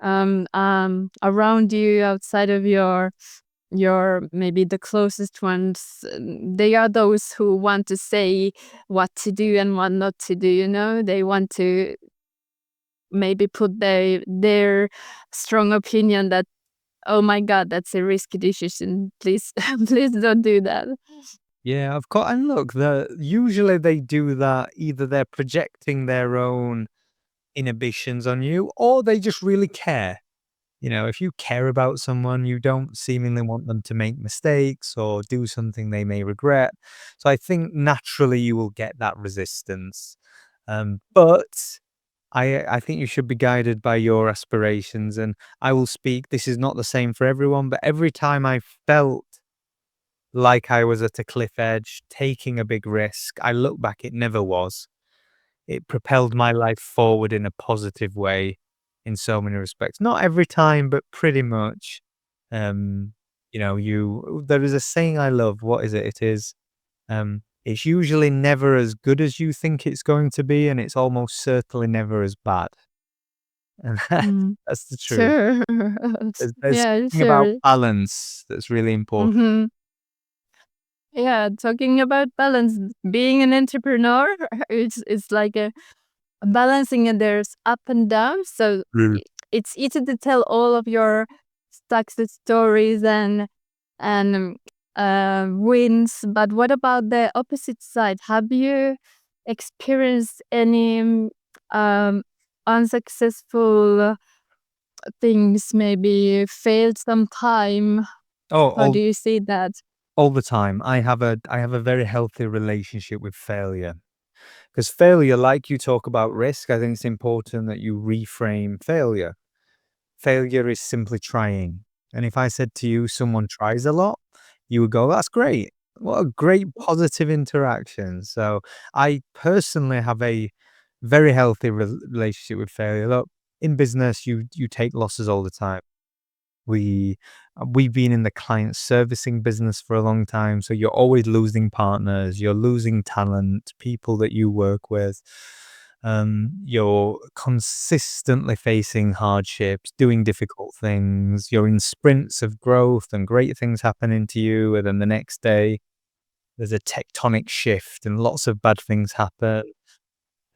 A: around you outside of your maybe the closest ones, they are those who want to say what to do and what not to do, you know. They want to maybe put their strong opinion that, oh my god, that's a risky decision, please please don't do that.
B: Yeah, of course. And look, usually they do that. Either they're projecting their own inhibitions on you, or they just really care. You know, if you care about someone, you don't seemingly want them to make mistakes or do something they may regret. So I think naturally you will get that resistance. But I think you should be guided by your aspirations. And I will speak. This is not the same for everyone, but every time I felt like I was at a cliff edge, taking a big risk, I look back, it never was. It propelled my life forward in a positive way in so many respects. Not every time, but pretty much. Um, there is a saying I love. What is it? It's usually never as good as you think it's going to be, and it's almost certainly never as bad. And
A: Mm.
B: that's the truth.
A: Sure.
B: There's
A: Yeah,
B: something about
A: sure.
B: balance that's really important.
A: Hmm. Yeah, talking about balance, being an entrepreneur, it's like a balancing, and there's up and down. So
B: Mm.
A: it's easy to tell all of your success stories and wins, but what about the opposite side? Have you experienced any um, unsuccessful things maybe failed sometime?
B: Oh,
A: How do you see that?
B: all the time. I have a very healthy relationship with failure. Because failure, like you talk about risk, I think it's important that you reframe failure. Failure is simply trying. And if I said to you, someone tries a lot, you would go, that's great. What a great positive interaction. So I personally have a very healthy relationship with failure. Look, in business, you take losses all the time. We we've been in the client servicing business for a long time, so you're always losing partners, you're losing talent, people that you work with. You're consistently facing hardships, doing difficult things. You're in sprints of growth and great things happening to you, and then the next day there's a tectonic shift and lots of bad things happen.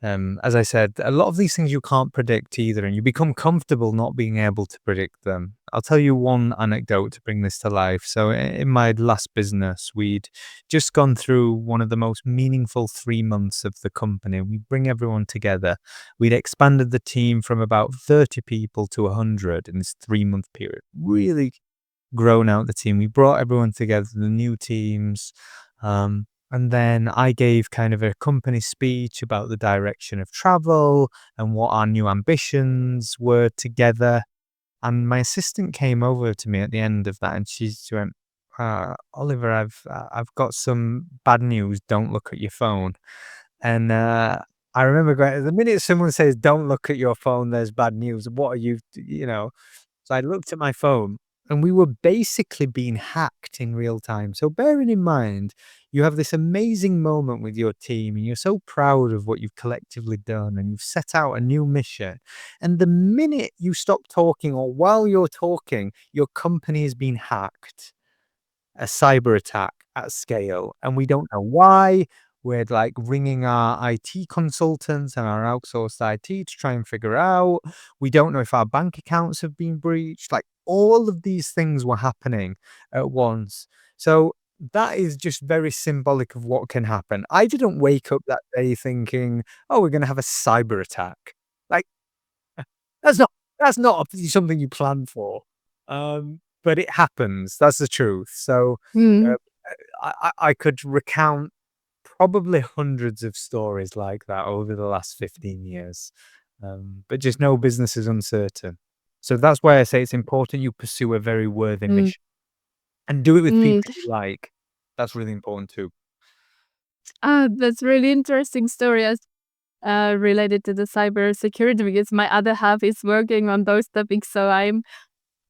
B: As I said, a lot of these things you can't predict either, and you become comfortable not being able to predict them. I'll tell you one anecdote to bring this to life. So, in my last business, we'd just gone through one of the most meaningful 3 months of the company. We bring everyone together. We'd expanded the team from about 30 people to 100 in this 3 month period. Really grown out the team. We brought everyone together, the new teams. And then I gave kind of a company speech about the direction of travel and what our new ambitions were together. And my assistant came over to me at the end of that, and she went, "Oliver, I've got some bad news. Don't look at your phone." And I remember going, the minute someone says, "Don't look at your phone," there's bad news. What are you, you know? So I looked at my phone, and we were basically being hacked in real time. So bearing in mind, you have this amazing moment with your team and you're so proud of what you've collectively done and you've set out a new mission. And the minute you stop talking or while you're talking, your company is being hacked, a cyber attack at scale, and we don't know why. We're like ringing our IT consultants and our outsourced IT to try and figure out. We don't know if our bank accounts have been breached. Like all of these things were happening at once. So that is just very symbolic of what can happen. I didn't wake up that day thinking, "Oh, we're going to have a cyber attack." Like that's not something you plan for. But it happens. That's the truth. So uh,
A: Mm,
B: I could recount probably hundreds of stories like that over the last 15 years. But just no business is uncertain. So that's why I say it's important you pursue a very worthy
A: mm,
B: mission and do it with
A: mm.
B: people you like. That's really important too.
A: That's really interesting story as related to the cyber security because my other half is working on those topics, so I'm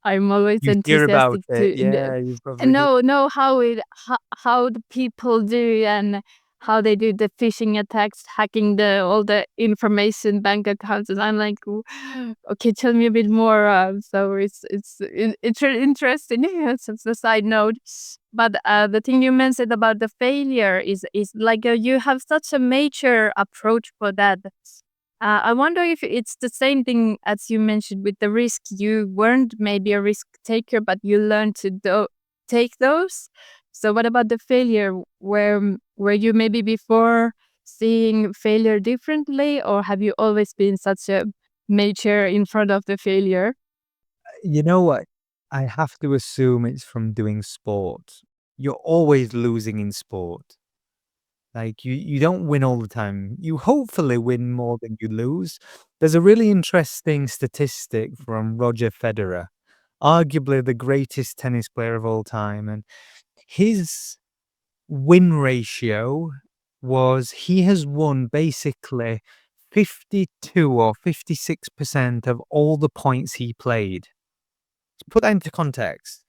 A: always
B: You hear about
A: enthusiastic
B: it.
A: to
B: Yeah, you've probably heard.
A: know how the people do and how they do the phishing attacks, hacking the all the information, bank accounts, and I'm like, okay, tell me a bit more." So it's really interesting. It's a side note, but the thing you mentioned about the failure is like you have such a mature approach for that. I wonder if it's the same thing as you mentioned with the risk. You weren't maybe a risk taker, but you learned to take those. So, what about the failure? Were you maybe before seeing failure differently, or have you always been such a mature in front of the failure?
B: You know what? I have to assume it's from doing sport. You're always losing in sport. Like you don't win all the time. You hopefully win more than you lose. There's a really interesting statistic from Roger Federer, arguably the greatest tennis player of all time, and his win ratio was he has won basically 52 or 56% of all the points he played. To put that into context,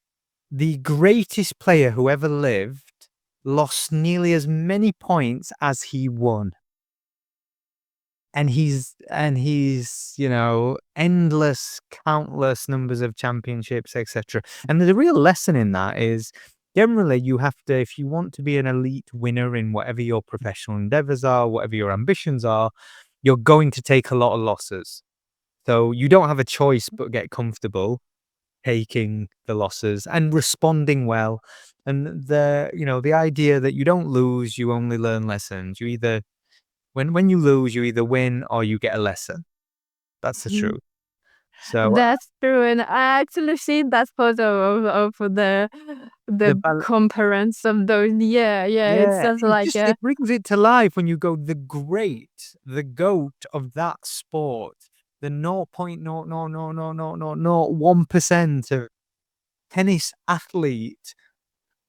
B: the greatest player who ever lived lost nearly as many points as he won. And he's endless, countless numbers of championships, etc. And the real lesson in that is generally you have to, if you want to be an elite winner in whatever your professional endeavors are, whatever your ambitions are, you're going to take a lot of losses. So you don't have a choice but get comfortable taking the losses and responding well. And the idea that you don't lose, you only learn lessons. You either when you lose, you either win or you get a lesson. That's the
A: Mm.
B: truth. So
A: That's true, and I actually seen that photo of
B: the
A: the
B: bal
A: comparison of those. Yeah, yeah, it's
B: yeah,
A: just like a.
B: it brings it to life when you go, the GOAT of that sport, the 0.0000001% of tennis athlete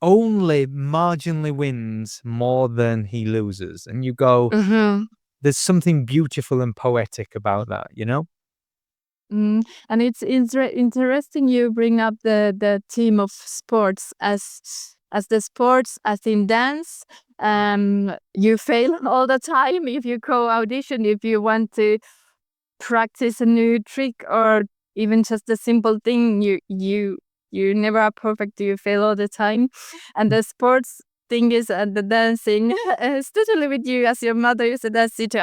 B: only marginally wins more than he loses, and you go,
A: Mhm.
B: there's something beautiful and poetic about that, you know?
A: And it's interesting you bring up the theme of sports as the sports as in dance. You fail all the time if you go audition, if you want to practice a new trick or even just a simple thing. You never are perfect. You fail all the time, and the sports thing is the dancing. Especially with you as your mother is a dance teacher.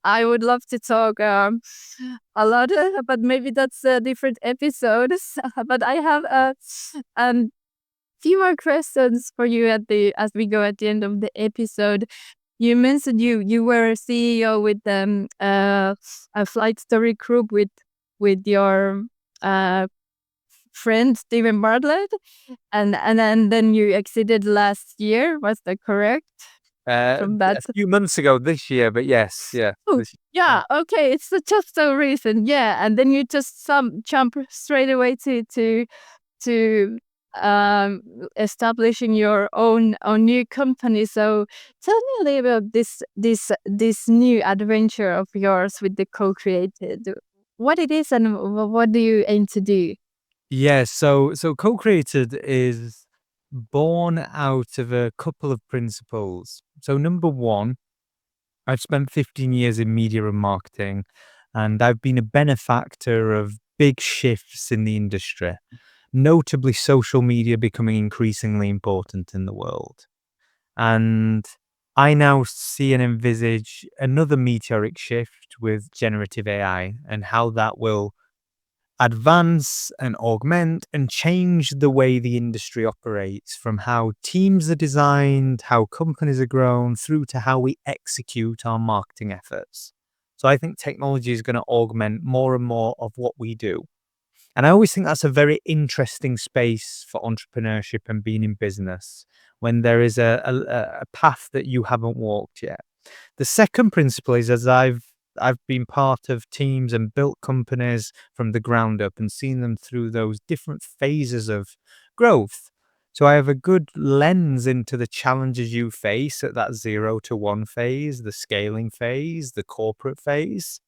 A: I would love to talk a lot, but maybe that's a different episode. But I have um few more questions for you at the as we go at the end of the episode. You mentioned you were a CEO with a flight story group with your uh friend Steven Bartlett, and then you exited last year. Was that correct? From that.
B: A few months ago this year, but yes, yeah,
A: Oh,
B: this yeah.
A: yeah. Okay, it's just so recent. Yeah, and then you just jump straight away to establishing your own new company. So tell me a little about this new adventure of yours with the Co-Created. What it is and what do you aim to do?
B: Yeah, so Co-Created is born out of a couple of principles. So number one, I've spent 15 years in media and marketing, and I've been a benefactor of big shifts in the industry, notably social media becoming increasingly important in the world. And I now see and envisage another meteoric shift with generative AI and how that will advance and augment and change the way the industry operates, from how teams are designed, how companies are grown, through to how we execute our marketing efforts. So I think technology is going to augment more and more of what we do. And I always think that's a very interesting space for entrepreneurship and being in business, when there is a path that you haven't walked yet. The second principle is, as I've been part of teams and built companies from the ground up and seen them through those different phases of growth. So I have a good lens into the challenges you face at that 0 to 1 phase, the scaling phase, the corporate phase.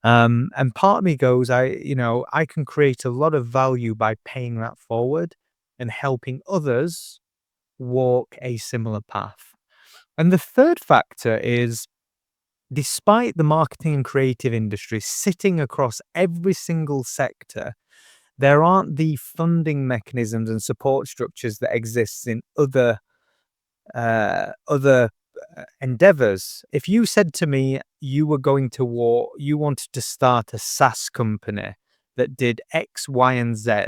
B: And part of me goes, I can create a lot of value by paying that forward and helping others walk a similar path. And the third factor is, despite the marketing and creative industry sitting across every single sector, there aren't the funding mechanisms and support structures that exists in other endeavors. If you said to me you were going to war, you wanted to start a SaaS company that did X, Y, and Z,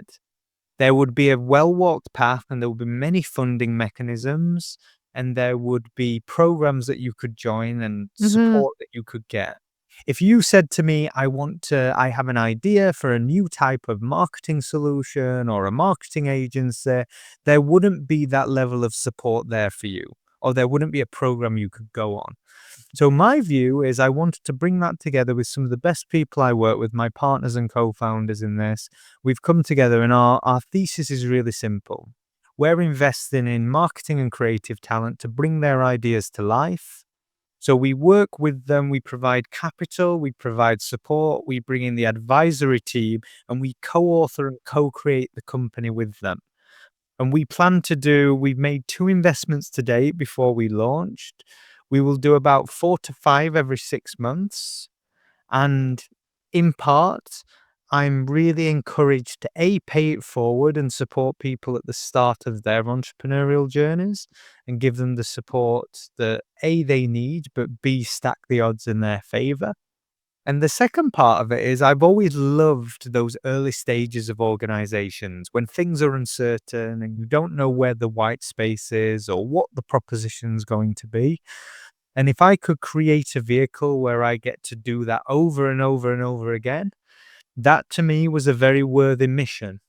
B: there would be a well-walked path, and there would be many funding mechanisms, and there would be programs that you could join and
A: Mhm.
B: support that you could get. If you said to me, I have an idea for a new type of marketing solution or a marketing agency, there wouldn't be that level of support there for you, or there wouldn't be a program you could go on. So my view is, I wanted to bring that together with some of the best people I work with, my partners and co-founders in this. We've come together, and our thesis is really simple. We're investing in marketing and creative talent to bring their ideas to life. So we work with them, we provide capital, we provide support, we bring in the advisory team, and we co-author and co-create the company with them. And we've made 2 investments to date before we launched. We will do about 4 to 5 every 6 months. And in part, I'm really encouraged to A, pay it forward and support people at the start of their entrepreneurial journeys and give them the support that A, they need, but B, stack the odds in their favor. And the second part of it is, I've always loved those early stages of organizations when things are uncertain and you don't know where the white space is or what the proposition's going to be. And if I could create a vehicle where I get to do that over and over and over again, that to me was a very worthy mission.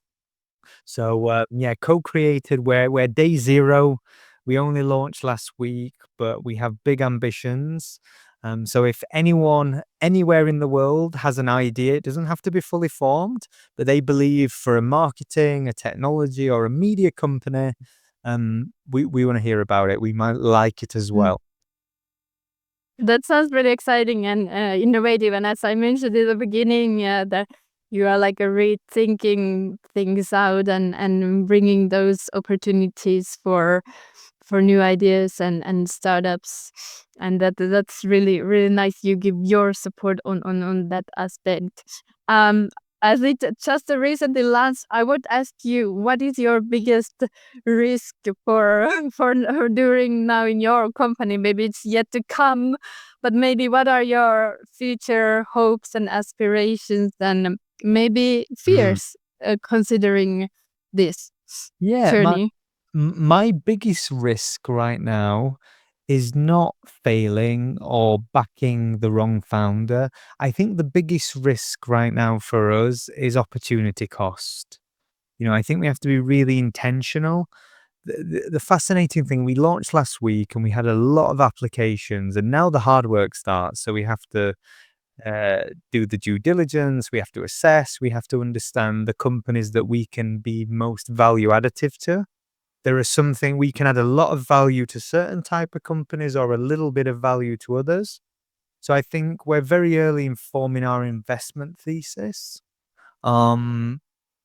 B: So yeah, Co-Created, we're day zero. We only launched last week, but we have big ambitions. So if anyone anywhere in the world has an idea, it doesn't have to be fully formed, but they believe for a marketing, a technology, or a media company, we want to hear about it. We might like it as
A: Mm.
B: well.
A: That sounds really exciting and innovative. And as I mentioned in the beginning, that you are like a rethinking things out and bringing those opportunities for new ideas and startups, and that's really nice. You give your support on that aspect. Um, as it just recently launched, I would ask you, what is your biggest risk for for during now in your company? Maybe it's yet to come, but maybe what are your future hopes and aspirations and maybe
B: Mm.
A: fears considering this
B: Yeah,
A: journey?
B: my biggest risk right now is not failing or backing the wrong founder. I think the biggest risk right now for us is opportunity cost. I think we have to be really intentional. The fascinating thing, we launched last week and we had a lot of applications, and now the hard work starts. So we have to do the due diligence, we have to assess, we have to understand the companies that we can be most value additive to. There are something we can add a lot of value to certain type of companies or a little bit of value to others. So I think we're very early in forming our investment thesis. Um,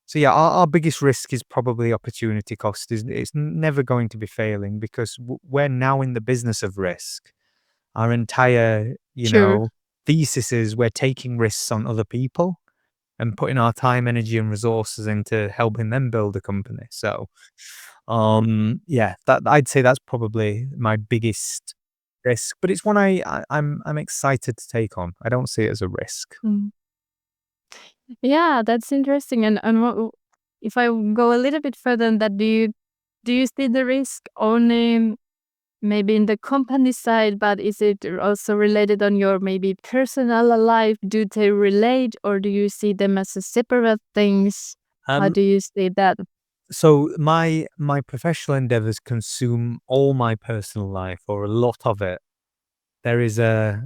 B: so yeah, our biggest risk is probably opportunity cost. It's never going to be failing because we're now in the business of risk. Our entire,
A: Sure.
B: thesis is we're taking risks on other people and putting our time, energy, and resources into helping them build a company. So, yeah, that I'd say that's probably my biggest risk, but it's one I'm excited to take on. I don't see it as a risk.
A: Mm. Yeah, that's interesting. And if I go a little bit further than that, do you see the risk only maybe in the company side, but is it also related on your maybe personal life? Do they relate, or do you see them as a separate things? How
B: Um,
A: do you see that?
B: so my professional endeavors consume all my personal life or a lot of it. There is a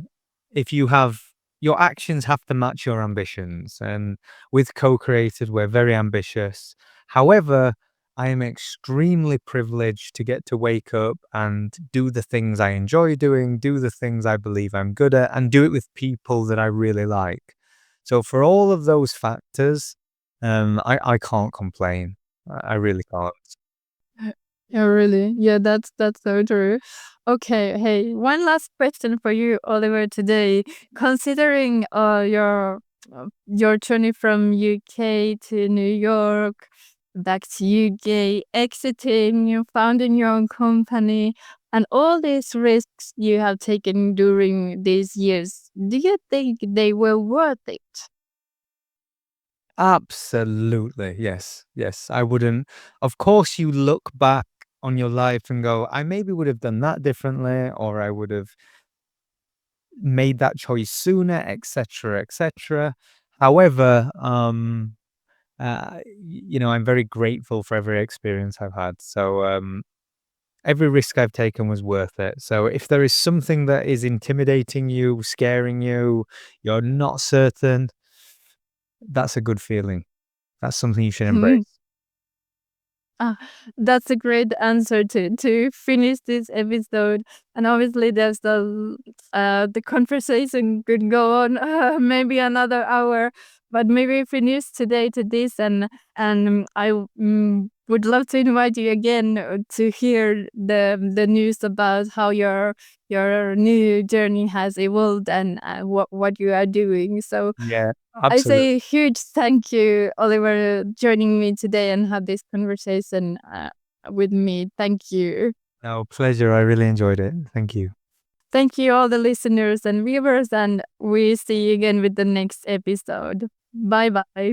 B: if you have your actions have to match your ambitions, and with Co-Created, we're very ambitious. However, I am extremely privileged to get to wake up and do the things I enjoy doing, do the things I believe I'm good at, and do it with people that I really like. So for all of those factors, I can't complain. I really can't.
A: Yeah, really. Yeah, that's so true. Okay, hey, one last question for you, Oliver, today. Considering your journey from UK to New York, back to UK, exiting, you founding your own company, and all these risks you have taken during these years, do you think they were worth it?
B: Absolutely. Yes. Yes. I wouldn't. Of course, you look back on your life and go, I maybe would have done that differently, or I would have made that choice sooner, etc., etc. However, I'm very grateful for every experience I've had. So, every risk I've taken was worth it. So, if there is something that is intimidating you, scaring you, you're not certain, that's a good feeling. That's something you should embrace.
A: Ah, that's a great answer to finish this episode. And obviously, the conversation could go on maybe another hour, but maybe finish today to this. And I would love to invite you again to hear the news about how your new journey has evolved and what you are doing. So
B: Yeah,
A: I
B: absolutely.
A: say a huge thank you, Oliver, joining me today and have this conversation with me. Thank you.
B: No, pleasure. I really enjoyed it. Thank you.
A: Thank you, all the listeners and viewers, and we see you again with the next episode. Bye bye.